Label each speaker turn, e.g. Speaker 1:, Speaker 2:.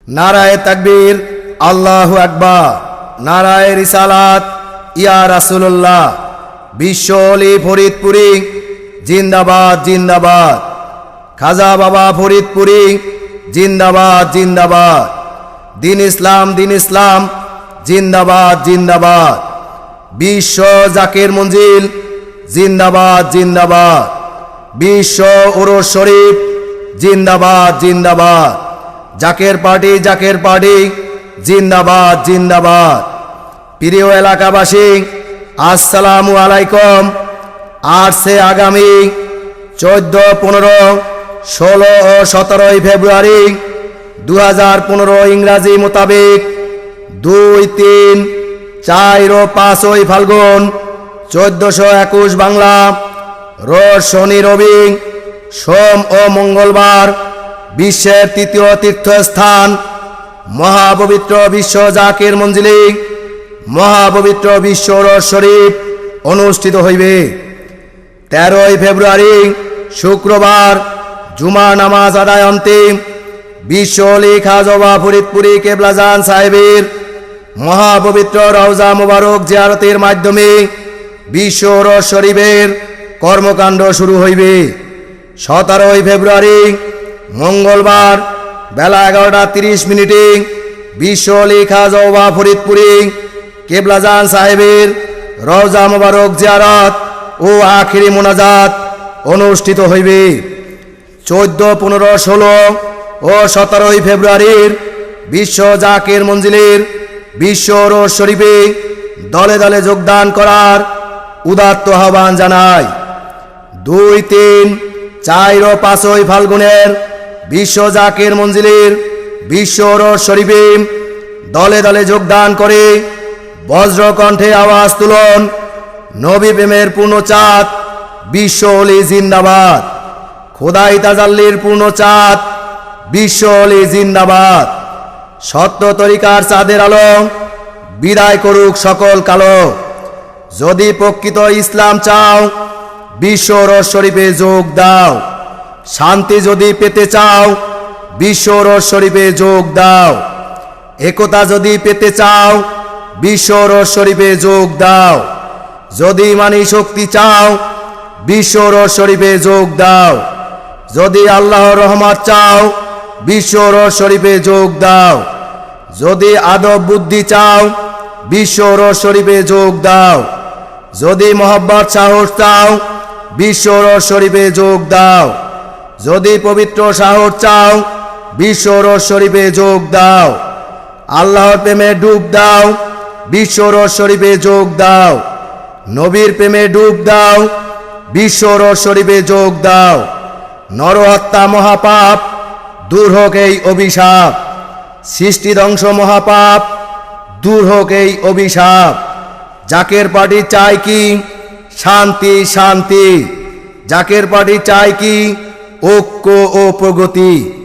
Speaker 1: নারায়ে তাকবীর, আল্লাহু আকবার। নারায়ে রিসালাত, ইয়া রাসূলুল্লাহ। বিশ্ব অলি ফরিদপুরি জিন্দাবাদ জিন্দাবাদ। খাজা বাবা ফরিদপুরি জিন্দাবাদ জিন্দাবাদ। দিন ইসলাম জিন্দাবাদ জিন্দাবাদ। বিশ্ব জাকির মঞ্জিল জিন্দাবাদ জিন্দাবাদ। বিশ্ব উরুস শরীফ জিন্দাবাদ জিন্দাবাদ। জাকের পার্টি জিন্দাবাদ জিন্দাবাদ। প্রিয় এলাকাবাসী, আসসালামু আলাইকুম। আসছে আগামী 14, 15, 16 ও 17 ফেব্রুয়ারি 2015 ইংরাজি মোতাবেক 2, 3, 4 ও 5 ফাল্গুন 1421 বাংলা রোজ শনি রবি সোম ও মঙ্গলবার বিশ্বের তৃতীয় তীর্থস্থান মহাপবিত্র বিশ্ব জাকির মঞ্জিলে মহাপবিত্র বিশ্ব উরুস শরীফ অনুষ্ঠিত হইবে। 13 ফেব্রুয়ারি শুক্রবার জুমা নামাজ আদায় অন্তিম বিশ্ব অলি খাজা বাবা ফরিদপুরি কেবলাজান সাহেবের মহাপবিত্র রওজা মুবারক জিয়ারতের মাধ্যমে বিশ্ব উরুস শরীফের কর্মকাণ্ড শুরু হইবে। 17 ফেব্রুয়ারি মঙ্গলবার বেলা 11:30 বিশ্ব অলি খাজা বাবা ফরিদপুরি কেবলাজান সাহেবের রওজা মুবারক জিয়ারত ও আখিরি মোনাজাত অনুষ্ঠিত হইবে। 14, 15, 16 ও 17 ফেব্রুয়ারির বিশ্ব জাকির মঞ্জিলের বিশ্ব উরুস শরীফে দলে দলে যোগদান করার উদাত্ত আহ্বান জানায়। 2, 3, 4 ও 5 ফাল্গুনের বিশ্ব জাকির মঞ্জিলের বিশ্ব উরুস শরীফে দলে দলে যোগদান করে বজ্রকণ্ঠে আওয়াজ তুলন নবী প্রেমের পূর্ণচাঁদ বিশ্ব অলি জিন্দাবাদ। খোদাই তাজাল্লির পূর্ণচাঁদ বিশ্ব অলি জিন্দাবাদ। সত্য তরিকার চাঁদের আলো বিদায় করুক সকল কালো। যদি প্রকৃত ইসলাম চাও বিশ্ব উরুস শরীফে যোগ দাও। শান্তি যদি পেতে চাও বিশ্ব উরুস শরীফে যোগ দাও। একতা যদি পেতে চাও বিশ্ব উরুস শরীফে যোগ দাও। যদি ইমানি শক্তি চাও বিশ্ব উরুস শরীফে যোগ দাও। যদি আল্লাহর রহমত চাও বিশ্ব উরুস শরীফে যোগ দাও। যদি আদব বুদ্ধি চাও বিশ্ব উরুস শরীফে যোগ দাও। যদি মহব্বত সাহস চাও বিশ্ব উরুস শরীফে যোগ দাও। যদি পবিত্র সাহস চাও বিশ্ব উরুস শরীফে যোগ দাও। আল্লাহর প্রেমে ডুব দাও বিশ্ব উরুস শরীফে যোগ দাও। নবীর প্রেমে ডুব দাও বিশ্ব উরুস শরীফে যোগ দাও। নরহত্যা মহাপাপ দূর হোক এই অভিশাপ। সৃষ্টি ধ্বংস মহাপাপ দূর হোক এই অভিশাপ। জাকের পার্টি চায় কি শান্তি শান্তি। জাকের পার্টি চায় কি ঐক্য ও প্রগতি।